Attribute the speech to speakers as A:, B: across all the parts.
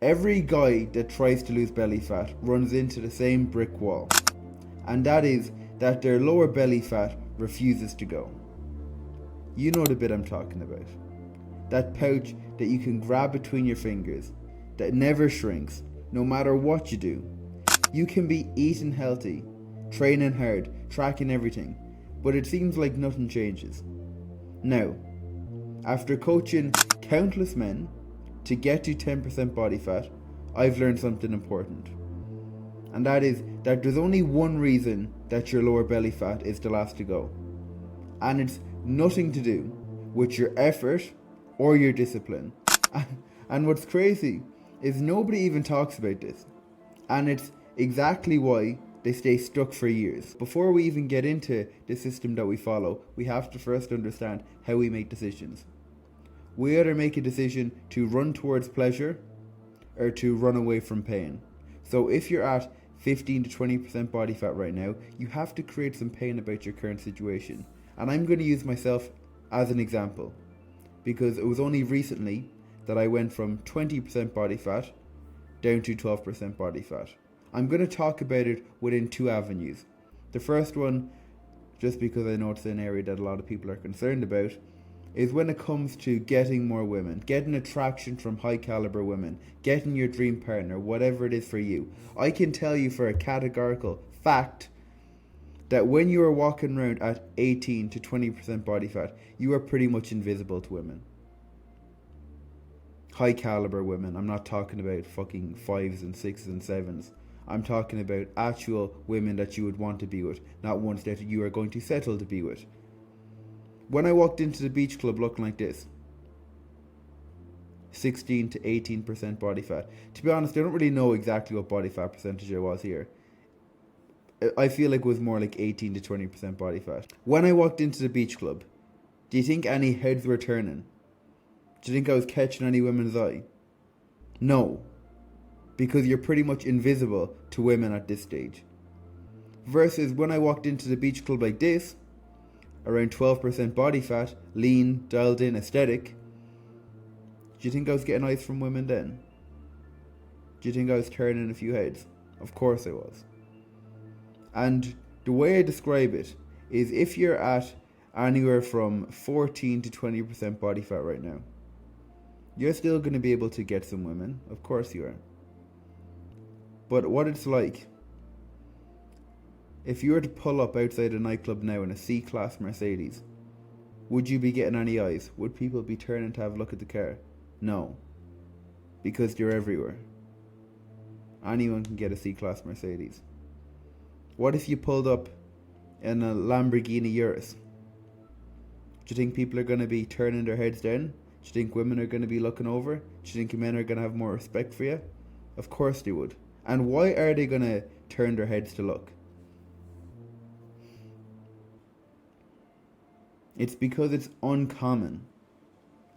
A: Every guy that tries to lose belly fat runs into the same brick wall, and that is that their lower belly fat refuses to go. You know the bit I'm talking about. That pouch that you can grab between your fingers, that never shrinks, no matter what you do. You can be eating healthy, training hard, tracking everything, but it seems like nothing changes. Now, after coaching countless men to get to 10% body fat, I've learned something important. And that is that there's only one reason that your lower belly fat is the last to go. And it's nothing to do with your effort or your discipline. And what's crazy is nobody even talks about this. And it's exactly why they stay stuck for years. Before we even get into the system that we follow, we have to first understand how we make decisions. We either make a decision to run towards pleasure or to run away from pain. So if you're at 15 to 20% body fat right now, you have to create some pain about your current situation. And I'm going to use myself as an example, because it was only recently that I went from 20% body fat down to 12% body fat. I'm going to talk about it within two avenues. The first one, just because I know it's an area that a lot of people are concerned about, is when it comes to getting more women, getting attraction from high caliber women, getting your dream partner, whatever it is for you. I can tell you for a categorical fact that when you are walking around at 18 to 20% body fat, you are pretty much invisible to women. High caliber women. I'm not talking about fucking 5s and 6s and 7s. I'm talking about actual women that you would want to be with, not ones that you are going to settle to be with. When I walked into the beach club looking like this, 16 to 18% body fat. To be honest, I don't really know exactly what body fat percentage I was here. I feel like it was more like 18 to 20% body fat. When I walked into the beach club, do you think any heads were turning? Do you think I was catching any women's eye? No. Because you're pretty much invisible to women at this stage. Versus when I walked into the beach club like this, around 12% body fat, lean, dialed in, aesthetic, do you think I was getting eyes from women then? Do you think I was turning a few heads? Of course I was. And the way I describe it is if you're at anywhere from 14 to 20% body fat right now, you're still going to be able to get some women. Of course you are. But what it's like, if you were to pull up outside a nightclub now in a C-Class Mercedes, would you be getting any eyes? Would people be turning to have a look at the car? No. Because you're everywhere. Anyone can get a C-Class Mercedes. What if you pulled up in a Lamborghini Urus? Do you think people are going to be turning their heads down? Do you think women are going to be looking over? Do you think men are going to have more respect for you? Of course they would. And why are they going to turn their heads to look? It's because it's uncommon.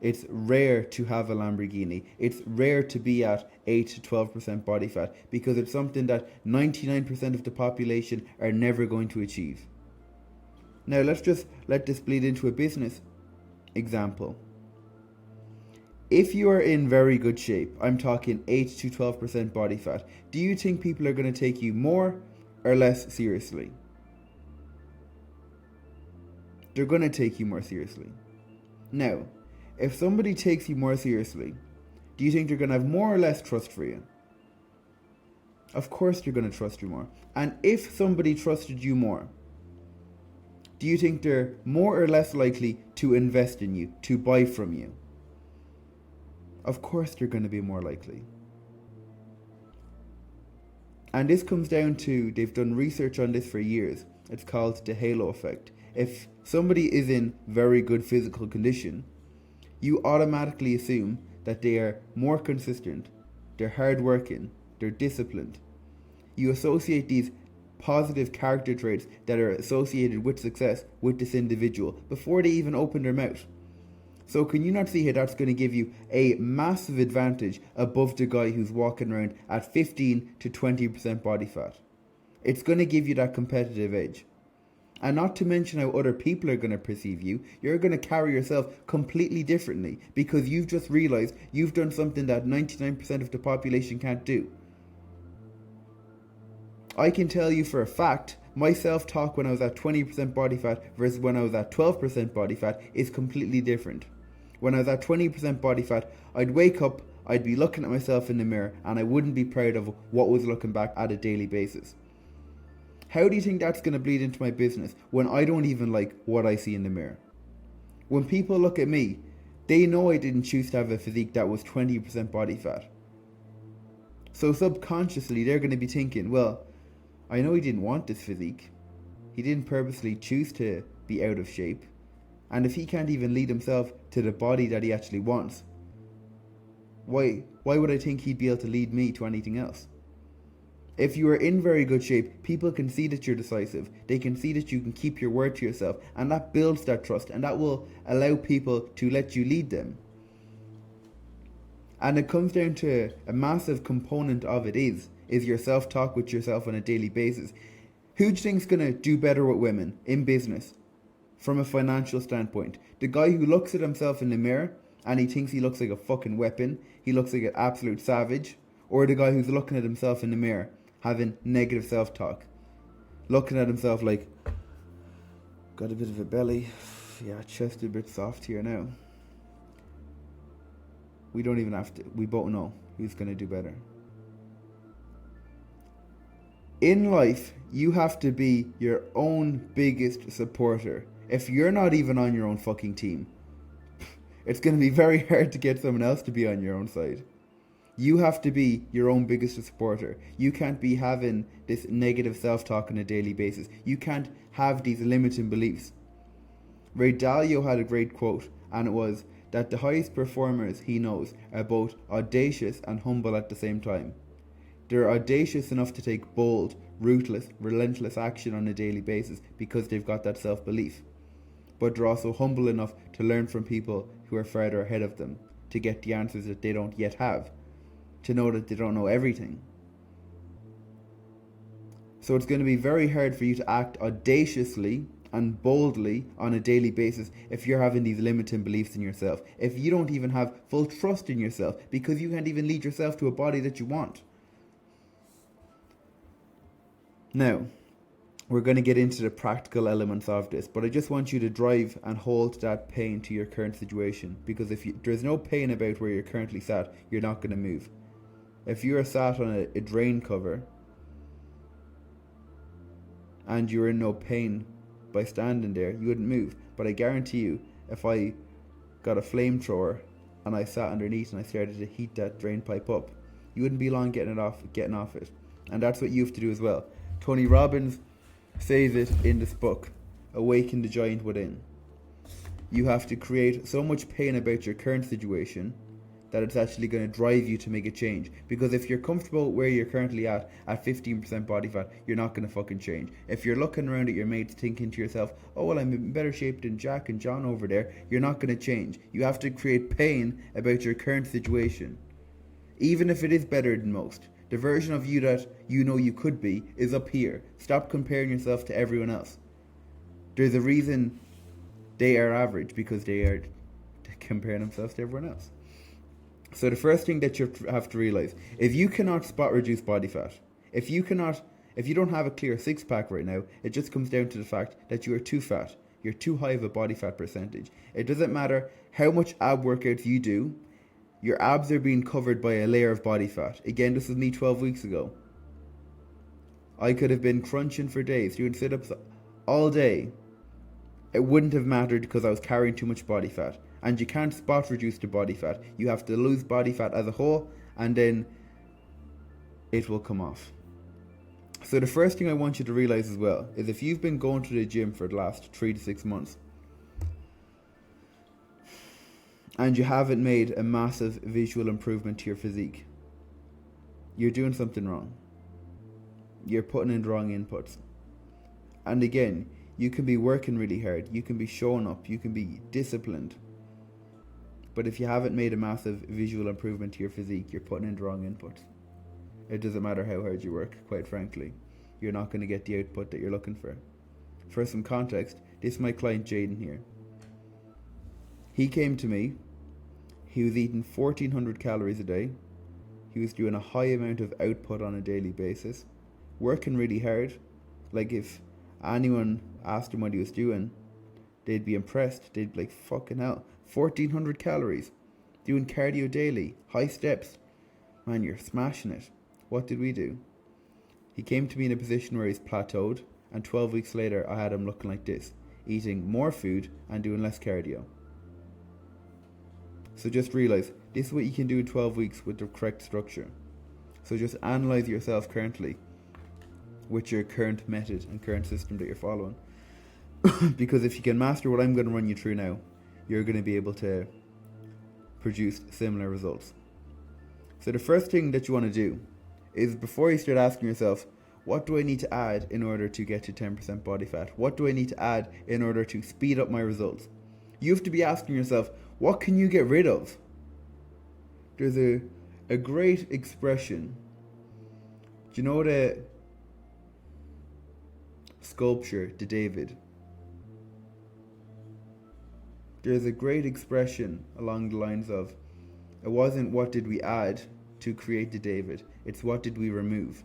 A: It's rare to have a Lamborghini. It's rare to be at 8 to 12% body fat because it's something that 99% of the population are never going to achieve. Now let's just let this bleed into a business example. If you are in very good shape, I'm talking 8 to 12% body fat, do you think people are going to take you more or less seriously? They're going to take you more seriously. Now, if somebody takes you more seriously, do you think they're going to have more or less trust for you? Of course they're going to trust you more. And if somebody trusted you more, do you think they're more or less likely to invest in you, to buy from you? Of course they're going to be more likely. And this comes down to, they've done research on this for years. It's called the halo effect. If somebody is in very good physical condition, you automatically assume that they are more consistent, they're hardworking, they're disciplined. You associate these positive character traits that are associated with success with this individual before they even open their mouth. So can you not see how that's going to give you a massive advantage above the guy who's walking around at 15 to 20% body fat? It's going to give you that competitive edge. And not to mention how other people are going to perceive you. You're going to carry yourself completely differently because you've just realized you've done something that 99% of the population can't do. I can tell you for a fact, my self-talk when I was at 20% body fat versus when I was at 12% body fat is completely different. When I was at 20% body fat, I'd wake up, I'd be looking at myself in the mirror, and I wouldn't be proud of what was looking back at a daily basis. How do you think that's going to bleed into my business when I don't even like what I see in the mirror? When people look at me, they know I didn't choose to have a physique that was 20% body fat. So subconsciously, they're going to be thinking, well, I know he didn't want this physique. He didn't purposely choose to be out of shape. And if he can't even lead himself to the body that he actually wants, why would I think he'd be able to lead me to anything else? If you are in very good shape, people can see that you're decisive. They can see that you can keep your word to yourself, and that builds that trust, and that will allow people to let you lead them. And it comes down to a massive component of it is your self-talk with yourself on a daily basis. Who do you think's going to do better with women in business from a financial standpoint? The guy who looks at himself in the mirror and he thinks he looks like a fucking weapon, he looks like an absolute savage, or the guy who's looking at himself in the mirror having negative self-talk, looking at himself like, got a bit of a belly, yeah, chest a bit soft here now. We don't even have to, we both know who's going to do better. In life, you have to be your own biggest supporter. If you're not even on your own fucking team, it's going to be very hard to get someone else to be on your own side. You have to be your own biggest supporter. You can't be having this negative self-talk on a daily basis. You can't have these limiting beliefs. Ray Dalio had a great quote, and it was that the highest performers he knows are both audacious and humble at the same time. They're audacious enough to take bold, ruthless, relentless action on a daily basis because they've got that self-belief. But they're also humble enough to learn from people who are further ahead of them, to get the answers that they don't yet have, to know that they don't know everything. So it's going to be very hard for you to act audaciously and boldly on a daily basis if you're having these limiting beliefs in yourself, if you don't even have full trust in yourself because you can't even lead yourself to a body that you want. Now, we're going to get into the practical elements of this, but I just want you to drive and hold that pain to your current situation, because if there's no pain about where you're currently sat, you're not going to move. If you're sat on a drain cover and you're in no pain by standing there, you wouldn't move. But I guarantee you, if I got a flamethrower and I sat underneath and I started to heat that drain pipe up, you wouldn't be long getting off it. And that's what you have to do as well. Tony Robbins says it in this book, Awaken the Giant Within. You have to create so much pain about your current situation that it's actually going to drive you to make a change. Because if you're comfortable where you're currently at 15% body fat, you're not going to fucking change. If you're looking around at your mates thinking to yourself, oh well, I'm in better shape than Jack and John over there, you're not going to change. You have to create pain about your current situation, even if it is better than most. The version of you that you know you could be is up here. Stop comparing yourself to everyone else. There's a reason they are average, because they are comparing themselves to everyone else. So the first thing that you have to realize, if you cannot spot reduce body fat, if you don't have a clear six-pack right now, it just comes down to the fact that you are too fat. You're too high of a body fat percentage. It doesn't matter how much ab workouts you do, your abs are being covered by a layer of body fat. Again, this was me 12 weeks ago. I could have been crunching for days, doing sit-ups all day. It wouldn't have mattered because I was carrying too much body fat. And you can't spot reduce the body fat. You have to lose body fat as a whole, and then it will come off. So the first thing I want you to realize as well is, if you've been going to the gym for the last 3 to 6 months and you haven't made a massive visual improvement to your physique, you're doing something wrong. You're putting in the wrong inputs. And again, you can be working really hard, you can be showing up, you can be disciplined, but if you haven't made a massive visual improvement to your physique, you're putting in the wrong inputs. It doesn't matter how hard you work, quite frankly. You're not going to get the output that you're looking for. for some context, this is my client Jaden here. He came to me, he was eating 1400 calories a day, he was doing a high amount of output on a daily basis, working really hard. Like, if anyone asked him what he was doing, they'd be impressed. They'd be like, fucking hell, 1400 calories, doing cardio daily, high steps. Man, you're smashing it. What did we do? He came to me in a position where he's plateaued, and 12 weeks later I had him looking like this, eating more food and doing less cardio. So just realize, this is what you can do in 12 weeks with the correct structure. So just analyze yourself currently with your current method and current system that you're following. Because if you can master what I'm going to run you through now, you're going to be able to produce similar results. So the first thing that you want to do is, before you start asking yourself, what do I need to add in order to get to 10% body fat? What do I need to add in order to speed up my results? You have to be asking yourself, what can you get rid of? There's a great expression. Do you know the sculpture, the David? There's a great expression along the lines of, it wasn't what did we add to create the David, it's what did we remove.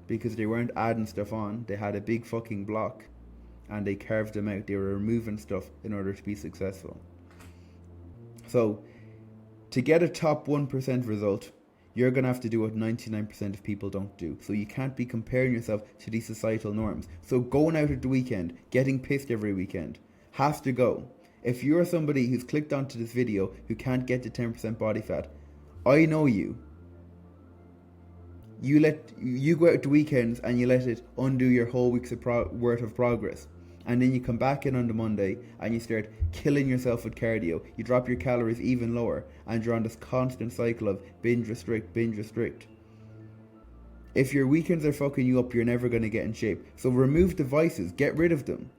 A: Because they weren't adding stuff on, they had a big fucking block and they carved them out. They were removing stuff in order to be successful. So, to get a top 1% result, you're going to have to do what 99% of people don't do. So you can't be comparing yourself to these societal norms. So going out at the weekend, getting pissed every weekend, has to go. If you're somebody who's clicked onto this video who can't get to 10% body fat, I know you. You go out to weekends and you let it undo your whole week's worth of progress. And then you come back in on the Monday and you start killing yourself with cardio. You drop your calories even lower and you're on this constant cycle of binge restrict, binge restrict. If your weekends are fucking you up, you're never going to get in shape. So remove devices, get rid of them.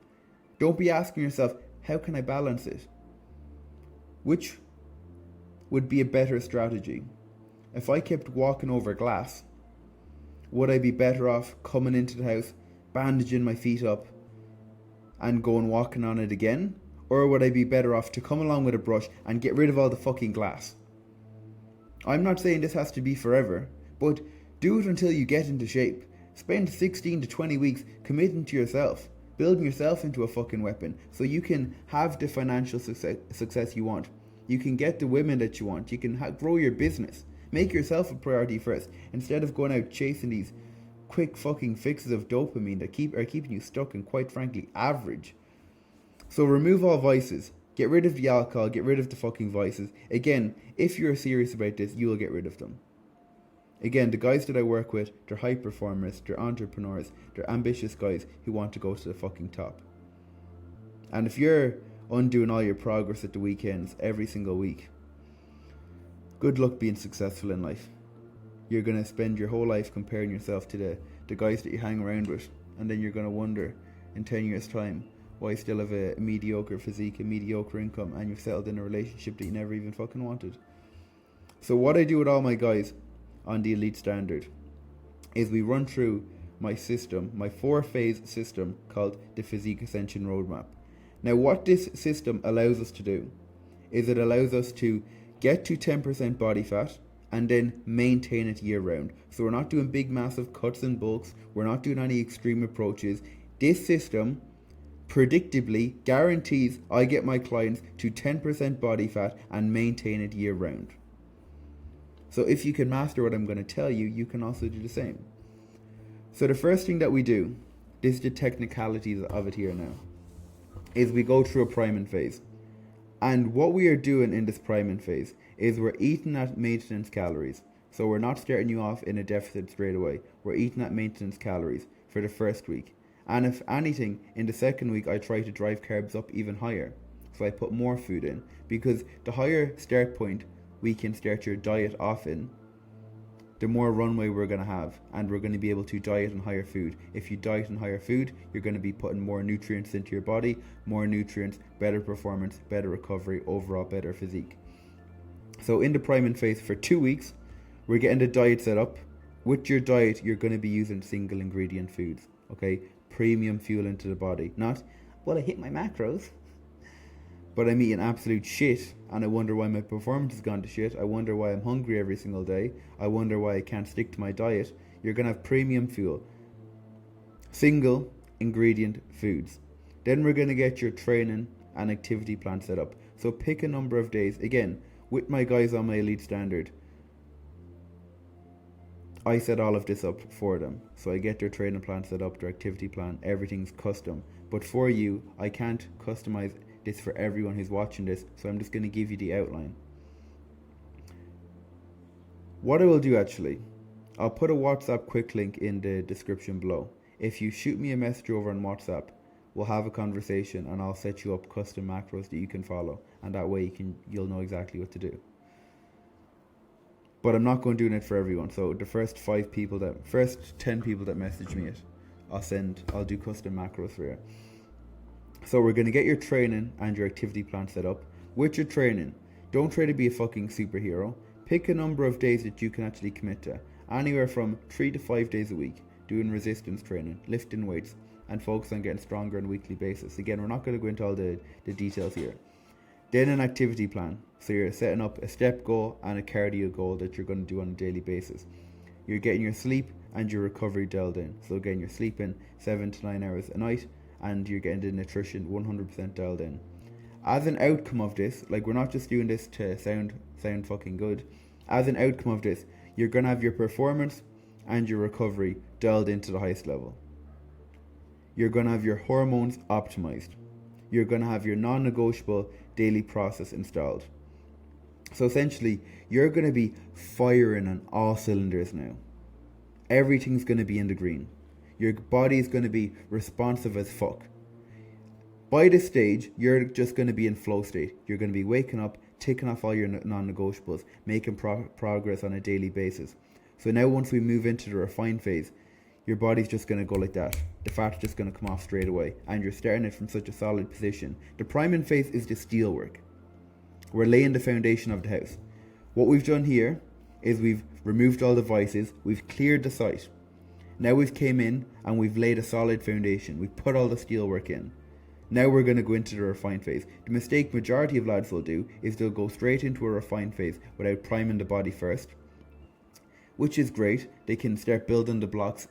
A: Don't be asking yourself, how can I balance it? Which would be a better strategy? If I kept walking over glass, would I be better off coming into the house, bandaging my feet up, and going walking on it again? Or would I be better off to come along with a brush and get rid of all the fucking glass? I'm not saying this has to be forever, but do it until you get into shape. Spend 16 to 20 weeks committing to yourself, building yourself into a fucking weapon, so you can have the financial success you want. You can get the women that you want. You can grow your business. Make yourself a priority first, instead of going out chasing these quick fucking fixes of dopamine that are keeping you stuck and, quite frankly, average. So remove all vices. Get rid of the alcohol, get rid of the fucking vices. Again, if you're serious about this, you will get rid of them. Again, the guys that I work with, they're high performers, they're entrepreneurs, they're ambitious guys who want to go to the fucking top. And if you're undoing all your progress at the weekends every single week, good luck being successful in life. You're going to spend your whole life comparing yourself to the guys that you hang around with, and then you're going to wonder in 10 years' time why you still have a mediocre physique, a mediocre income, and you've settled in a relationship that you never even fucking wanted. So what I do with all my guys on the Elite Standard is we run through my system, my 4-phase system called the Physique Ascension Roadmap. Now what this system allows us to do is it allows us to get to 10% body fat and then maintain it year round. So we're not doing big massive cuts and bulks, we're not doing any extreme approaches. This system predictably guarantees I get my clients to 10% body fat and maintain it year round. So if you can master what I'm going to tell you, you can also do the same. So the first thing that we do, this is the technicalities of it here now, is we go through a priming phase. And what we are doing in this priming phase is we're eating at maintenance calories. So we're not starting you off in a deficit straight away. We're eating at maintenance calories for the first week. And if anything, in the second week, I try to drive carbs up even higher. So I put more food in, because the higher start point we can start your diet off in, the more runway we're going to have, and we're going to be able to diet on higher food. If you diet on higher food, you're going to be putting more nutrients into your body, more nutrients, better performance, better recovery, overall better physique. So in the priming phase for 2 weeks, we're getting the diet set up. With your diet, you're going to be using single ingredient foods, okay? premium fuel into the body. Not, well, I hit my macros, but I'm eating absolute shit, and I wonder why my performance has gone to shit. I wonder why I'm hungry every single day. I wonder why I can't stick to my diet. You're going to have premium fuel. Single ingredient foods. Then we're going to get your training and activity plan set up. So pick a number of days. Again, with my guys on my elite standard, I set all of this up for them. So I get their training plan set up, their activity plan, everything's custom. But for you, I can't customize this for everyone who's watching this, so I'm just going to give you the outline. What I will do actually, I'll put a WhatsApp quick link in the description below. If you shoot me a message over on WhatsApp, we'll have a conversation and I'll set you up custom macros that you can follow, and that way you'll know exactly what to do. But I'm not going to do it for everyone. So the first 10 people that message me it, I'll do custom macros for you. So we're going to get your training and your activity plan set up. With your training, don't try to be a fucking superhero. Pick a number of days that you can actually commit to. Anywhere from 3 to 5 days a week, doing resistance training, lifting weights, and focus on getting stronger on a weekly basis. Again, we're not going to go into all the details here. Then an activity plan. So you're setting up a step goal and a cardio goal that you're going to do on a daily basis. You're getting your sleep and your recovery dialed in. So again, you're sleeping 7 to 9 hours a night, and you're getting the nutrition 100% dialed in. As an outcome of this, like, we're not just doing this to sound fucking good. As an outcome of this, you're going to have your performance and your recovery dialed into the highest level. You're going to have your hormones optimized. You're going to have your non-negotiable daily process installed. So essentially, you're going to be firing on all cylinders now. Everything's going to be in the green. Your body is going to be responsive as fuck. By this stage, you're just going to be in flow state. You're going to be waking up, ticking off all your non-negotiables, making progress on a daily basis. So now once we move into the refined phase, your body's just going to go like that. The fat's just going to come off straight away, and you're starting it from such a solid position. The priming phase is the steel work. We're laying the foundation of the house. What we've done here is we've removed all the vices, we've cleared the site. Now we've came in and we've laid a solid foundation. We've put all the steel work in. Now we're going to go into the refined phase. The mistake majority of lads will do is they'll go straight into a refined phase without priming the body first, which is great. They can start building the blocks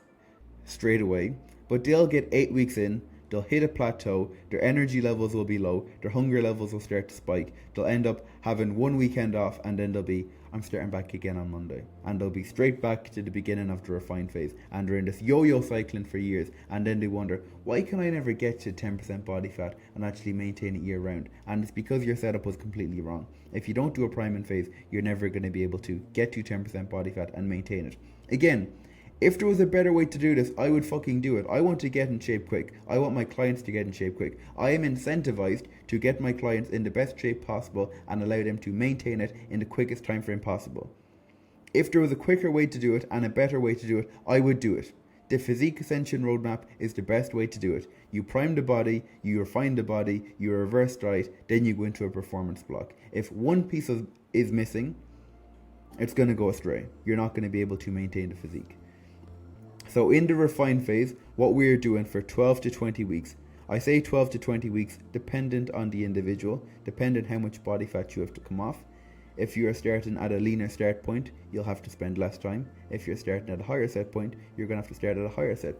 A: straight away, but they'll get 8 weeks in, they'll hit a plateau, their energy levels will be low, their hunger levels will start to spike, they'll end up having 1 weekend off, and then they'll be, I'm starting back again on Monday, and they'll be straight back to the beginning of the refined phase, and they're in this yo-yo cycling for years, and then they wonder, why can I never get to 10% body fat and actually maintain it year round? And it's because your setup was completely wrong. If you don't do a priming phase, you're never going to be able to get to 10% body fat and maintain it. Again, if there was a better way to do this, I would fucking do it. I want to get in shape quick. I want my clients to get in shape quick. I am incentivized to get my clients in the best shape possible and allow them to maintain it in the quickest time frame possible. If there was a quicker way to do it and a better way to do it, I would do it. The Physique Ascension Roadmap is the best way to do it. You prime the body, you refine the body, you reverse diet, then you go into a performance block. If one piece is missing, it's going to go astray. You're not going to be able to maintain the physique. So in the refined phase, what we're doing for 12 to 20 weeks, I say 12 to 20 weeks dependent on the individual, dependent how much body fat you have to come off. If you are starting at a leaner start point, you'll have to spend less time. If you're starting at a higher set point, you're going to have to start at a higher start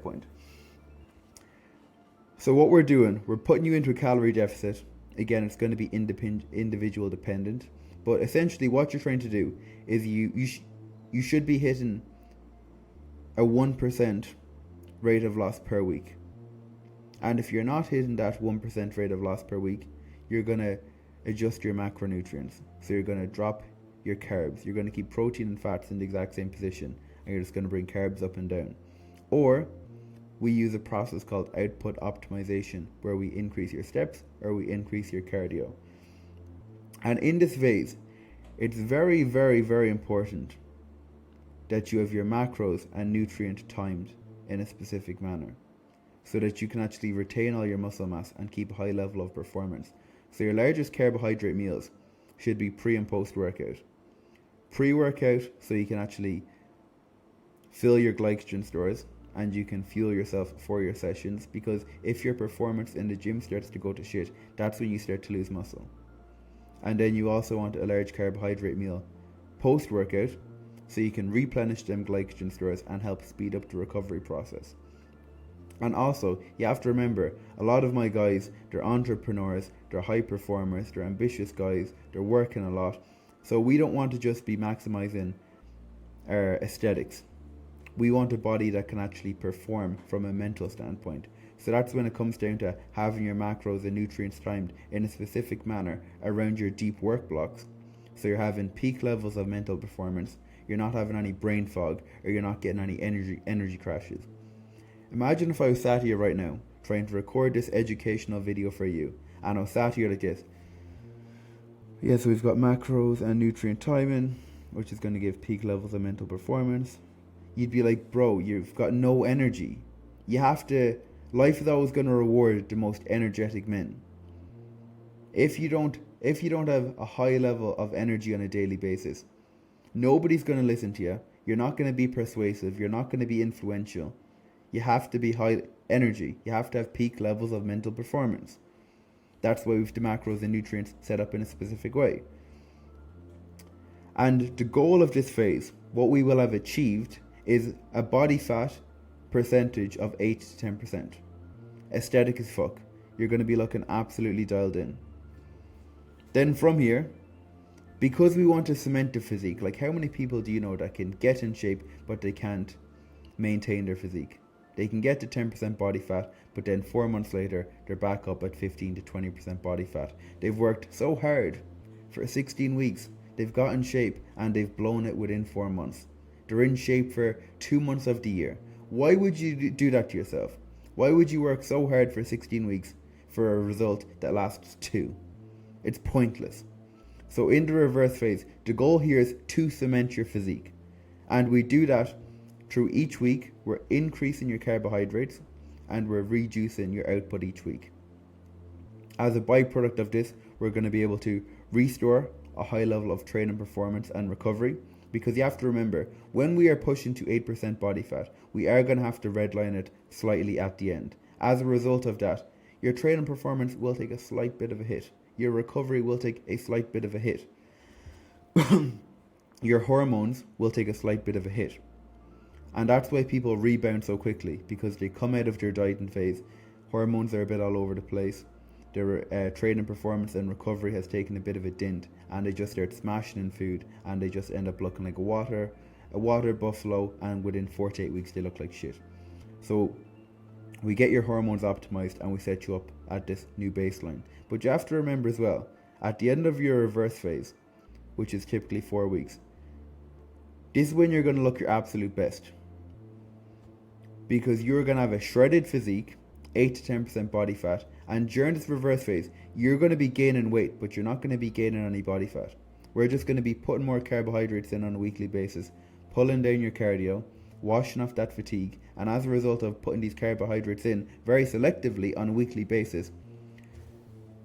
A: point. So what we're doing, we're putting you into a calorie deficit. Again, it's going to be individual dependent, but essentially what you're trying to do is you should be hitting a 1% rate of loss per week. And if you're not hitting that 1% rate of loss per week, you're going to adjust your macronutrients. So you're going to drop your carbs. You're going to keep protein and fats in the exact same position, and you're just going to bring carbs up and down. Or we use a process called output optimization, where we increase your steps or we increase your cardio. And in this phase, it's very, very, very important that you have your macros and nutrient timed in a specific manner, so that you can actually retain all your muscle mass and keep a high level of performance. So your largest carbohydrate meals should be pre and post workout. Pre-workout, so you can actually fill your glycogen stores, and you can fuel yourself for your sessions, because if your performance in the gym starts to go to shit, that's when you start to lose muscle. And then you also want a large carbohydrate meal post-workout, so you can replenish them glycogen stores and help speed up the recovery process. And also, you have to remember, a lot of my guys, they're entrepreneurs, they're high performers, they're ambitious guys, they're working a lot. So we don't want to just be maximizing our aesthetics. We want a body that can actually perform from a mental standpoint. So that's when it comes down to having your macros and nutrients timed in a specific manner around your deep work blocks. So you're having peak levels of mental performance, you're not having any brain fog, or you're not getting any energy crashes. Imagine if I was sat here right now trying to record this educational video for you, and I was sat here like this. Yeah, so we've got macros and nutrient timing, which is going to give peak levels of mental performance. You'd be like, bro, you've got no energy. Life is always going to reward the most energetic men. If you don't have a high level of energy on a daily basis, nobody's going to listen to you. You're not going to be persuasive. You're not going to be influential. You have to be high energy. You have to have peak levels of mental performance. That's why we've the macros and nutrients set up in a specific way. And the goal of this phase, what we will have achieved, is a body fat percentage of 8 to 10%. Aesthetic as fuck. You're going to be looking absolutely dialed in. Then from here, because we want to cement the physique, like how many people do you know that can get in shape but they can't maintain their physique? They can get to 10% body fat, but then 4 months later, they're back up at 15 to 20% body fat. They've worked so hard for 16 weeks, they've got in shape, and they've blown it within 4 months. They're in shape for 2 months of the year. Why would you do that to yourself? Why would you work so hard for 16 weeks for a result that lasts 2? It's pointless. So in the reverse phase, the goal here is to cement your physique. And we do that through each week, we're increasing your carbohydrates and we're reducing your output each week. As a byproduct of this, we're going to be able to restore a high level of training performance and recovery, because you have to remember, when we are pushing to 8% body fat, we are going to have to redline it slightly at the end. As a result of that, your training performance will take a slight bit of a hit. Your recovery will take a slight bit of a hit. Your hormones will take a slight bit of a hit. And that's why people rebound so quickly, because they come out of their dieting phase, hormones are a bit all over the place, their training performance and recovery has taken a bit of a dent, and they just start smashing in food, and they just end up looking like a water buffalo, and within 4 to 8 weeks they look like shit. So we get your hormones optimized and we set you up at this new baseline. But you have to remember as well, at the end of your reverse phase, which is typically 4 weeks, this is when you're going to look your absolute best. Because you're going to have a shredded physique, 8 to 10% body fat, and during this reverse phase, you're going to be gaining weight, but you're not going to be gaining any body fat. We're just going to be putting more carbohydrates in on a weekly basis, pulling down your cardio, washing off that fatigue, and as a result of putting these carbohydrates in very selectively on a weekly basis,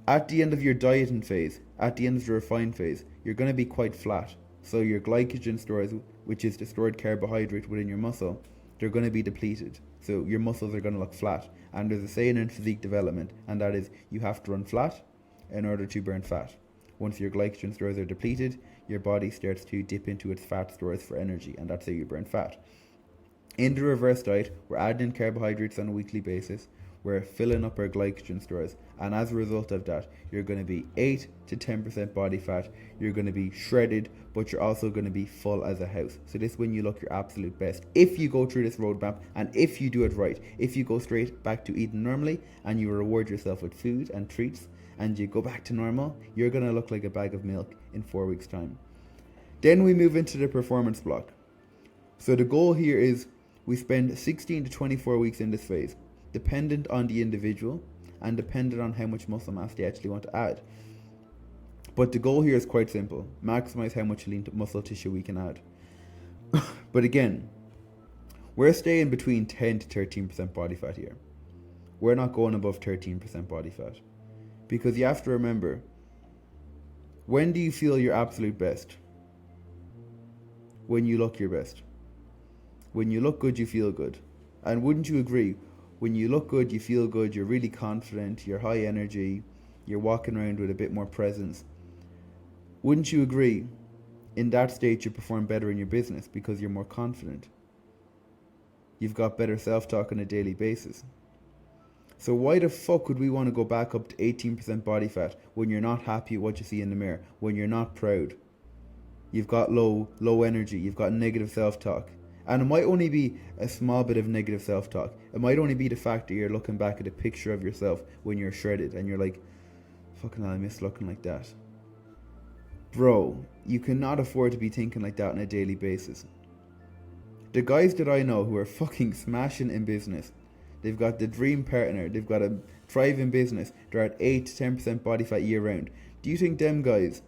A: at the end of your dieting phase, at the end of the refined phase, you're going to be quite flat. So your glycogen stores, which is the stored carbohydrate within your muscle, they're going to be depleted. So your muscles are going to look flat. And there's a saying in physique development, and that is, you have to run flat in order to burn fat. Once your glycogen stores are depleted, your body starts to dip into its fat stores for energy, and that's how you burn fat. In the reverse diet, we're adding in carbohydrates on a weekly basis, we're filling up our glycogen stores, and as a result of that, you're going to be 8 to 10% body fat, you're going to be shredded, but you're also going to be full as a house. So this is when you look your absolute best. If you go through this roadmap, and if you do it right, if you go straight back to eating normally, and you reward yourself with food and treats, and you go back to normal, you're going to look like a bag of milk in 4 weeks' time. Then we move into the performance block. So the goal here is we spend 16 to 24 weeks in this phase, dependent on the individual and dependent on how much muscle mass they actually want to add. But the goal here is quite simple. Maximize how much lean muscle tissue we can add. But again, we're staying between 10 to 13% body fat here. We're not going above 13% body fat. Because you have to remember, when do you feel your absolute best? When you look your best. When you look good, you feel good. And wouldn't you agree, when you look good, you feel good, you're really confident, you're high energy, you're walking around with a bit more presence. Wouldn't you agree, in that state you perform better in your business because you're more confident? You've got better self-talk on a daily basis. So why the fuck would we want to go back up to 18% body fat when you're not happy with what you see in the mirror, when you're not proud? You've got low energy, you've got negative self-talk. And it might only be a small bit of negative self-talk. It might only be the fact that you're looking back at a picture of yourself when you're shredded and you're like, fucking hell, I miss looking like that. Bro, you cannot afford to be thinking like that on a daily basis. The guys that I know who are fucking smashing in business, they've got the dream partner, they've got a thriving business, they're at 8 to 10% body fat year round. Do you think them guys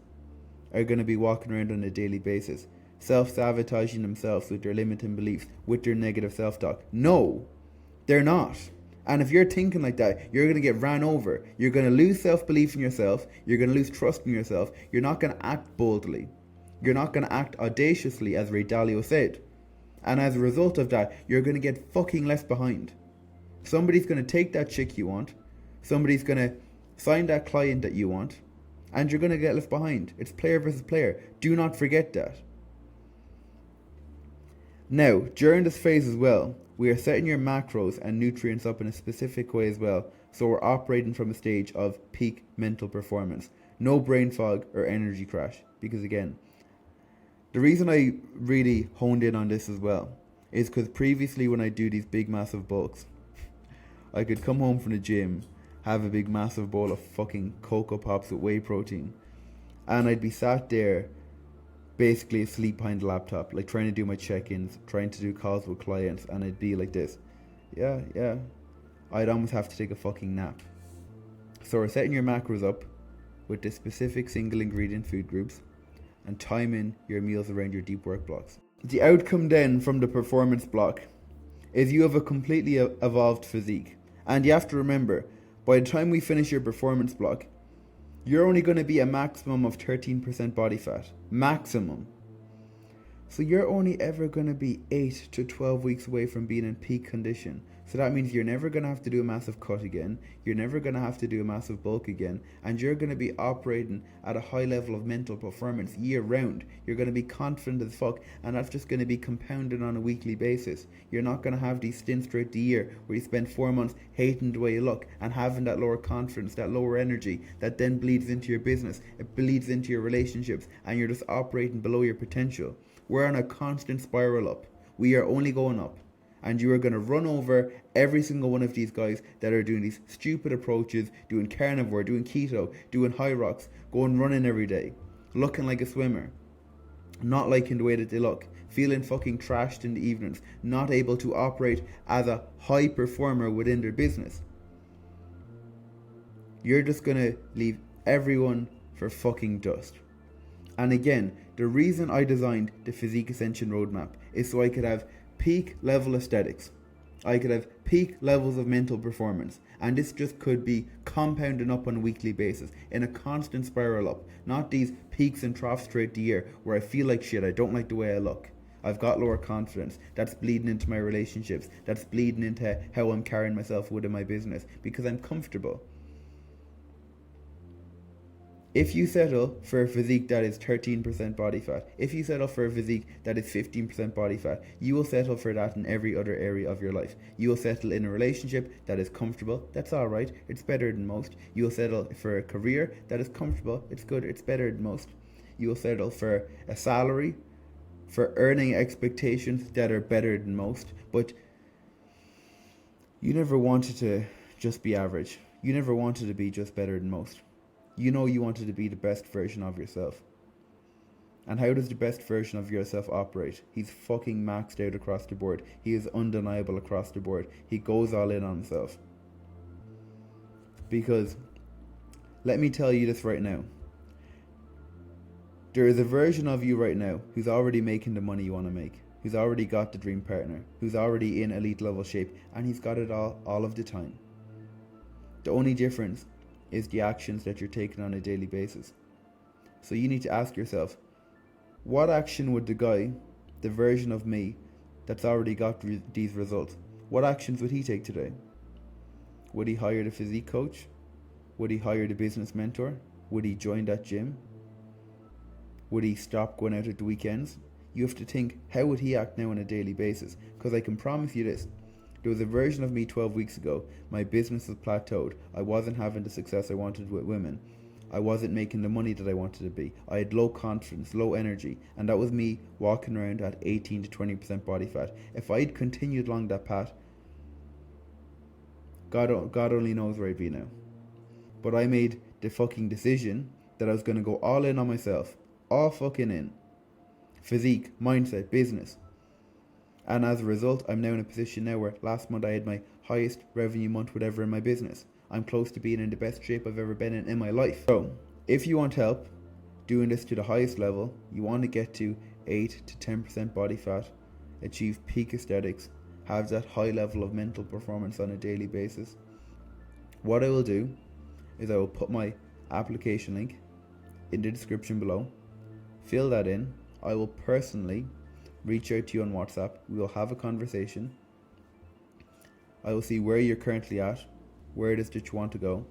A: are going to be walking around on a daily basis, self-sabotaging themselves with their limiting beliefs, with their negative self-talk? No, they're not. And if you're thinking like that, you're going to get ran over. You're going to lose self-belief in yourself. You're going to lose trust in yourself. You're not going to act boldly. You're not going to act audaciously, as Ray Dalio said. And as a result of that, you're going to get fucking left behind. Somebody's going to take that chick you want. Somebody's going to sign that client that you want. And you're going to get left behind. It's player versus player. Do not forget that. Now, during this phase as well, we are setting your macros and nutrients up in a specific way as well. So we're operating from a stage of peak mental performance. No brain fog or energy crash. Because again, the reason I really honed in on this as well is because previously when I do these big massive bulks, I could come home from the gym, have a big massive bowl of fucking Cocoa Pops with whey protein, and I'd be sat there basically asleep behind the laptop, like trying to do my check-ins, trying to do calls with clients, and I'd be like this. Yeah. I'd almost have to take a fucking nap. So we're setting your macros up with the specific single ingredient food groups and timing your meals around your deep work blocks. The outcome then from the performance block is you have a completely evolved physique. And you have to remember, by the time we finish your performance block, you're only going to be a maximum of 13% body fat. Maximum. So you're only ever going to be 8 to 12 weeks away from being in peak condition. So that means you're never going to have to do a massive cut again. You're never going to have to do a massive bulk again. And you're going to be operating at a high level of mental performance year round. You're going to be confident as fuck. And that's just going to be compounded on a weekly basis. You're not going to have these stints throughout the year where you spend 4 months hating the way you look and having that lower confidence, that lower energy that then bleeds into your business. It bleeds into your relationships and you're just operating below your potential. We're on a constant spiral up. We are only going up. And you are going to run over every single one of these guys that are doing these stupid approaches, doing carnivore, doing keto, doing high rocks, going running every day, looking like a swimmer, not liking the way that they look, feeling fucking trashed in the evenings, not able to operate as a high performer within their business. You're just going to leave everyone for fucking dust. And again, the reason I designed the Physique Ascension Roadmap is so I could have peak level aesthetics. I could have peak levels of mental performance. And this just could be compounding up on a weekly basis in a constant spiral up. Not these peaks and troughs throughout the year where I feel like shit, I don't like the way I look. I've got lower confidence. That's bleeding into my relationships. That's bleeding into how I'm carrying myself within my business because I'm comfortable. If you settle for a physique that is 13% body fat, if you settle for a physique that is 15% body fat, you will settle for that in every other area of your life. You will settle in a relationship that is comfortable, that's alright, it's better than most. You will settle for a career that is comfortable, it's good, it's better than most. You will settle for a salary, for earning expectations that are better than most, but you never wanted to just be average. You never wanted to be just better than most. You know you wanted to be the best version of yourself. And how does the best version of yourself operate? He's fucking maxed out across the board. He is undeniable across the board. He goes all in on himself. Because, let me tell you this right now. There is a version of you right now who's already making the money you want to make. Who's already got the dream partner. Who's already in elite level shape. And he's got it all of the time. The only difference is the actions that you're taking on a daily basis. So you need to ask yourself, what action would the guy, the version of me that's already got these results, What actions would he take today? Would he hire a physique coach? Would he hire a business mentor? Would he join that gym? Would he stop going out at the weekends? You have to think, how would he act now on a daily basis? Because I can promise you this. There was a version of me 12 weeks ago. My business was plateaued. I wasn't having the success I wanted with women. I wasn't making the money that I wanted to be. I had low confidence, low energy, and that was me walking around at 18 to 20% body fat. If I'd continued along that path, God only knows where I'd be now. But I made the fucking decision that I was going to go all in on myself. All fucking in. Physique, mindset, business. And as a result, I'm now in a position now where last month I had my highest revenue month whatever in my business. I'm close to being in the best shape I've ever been in my life. So, if you want help doing this to the highest level, you want to get to 8 to 10% body fat, achieve peak aesthetics, have that high level of mental performance on a daily basis, what I will do is I will put my application link in the description below. Fill that in. I will personally reach out to you on WhatsApp. We will have a conversation. I will see where you're currently at, where it is that you want to go,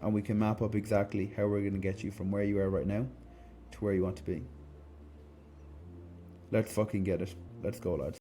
A: and we can map up exactly how we're going to get you from where you are right now to where you want to be. Let's fucking get it. Let's go, lads.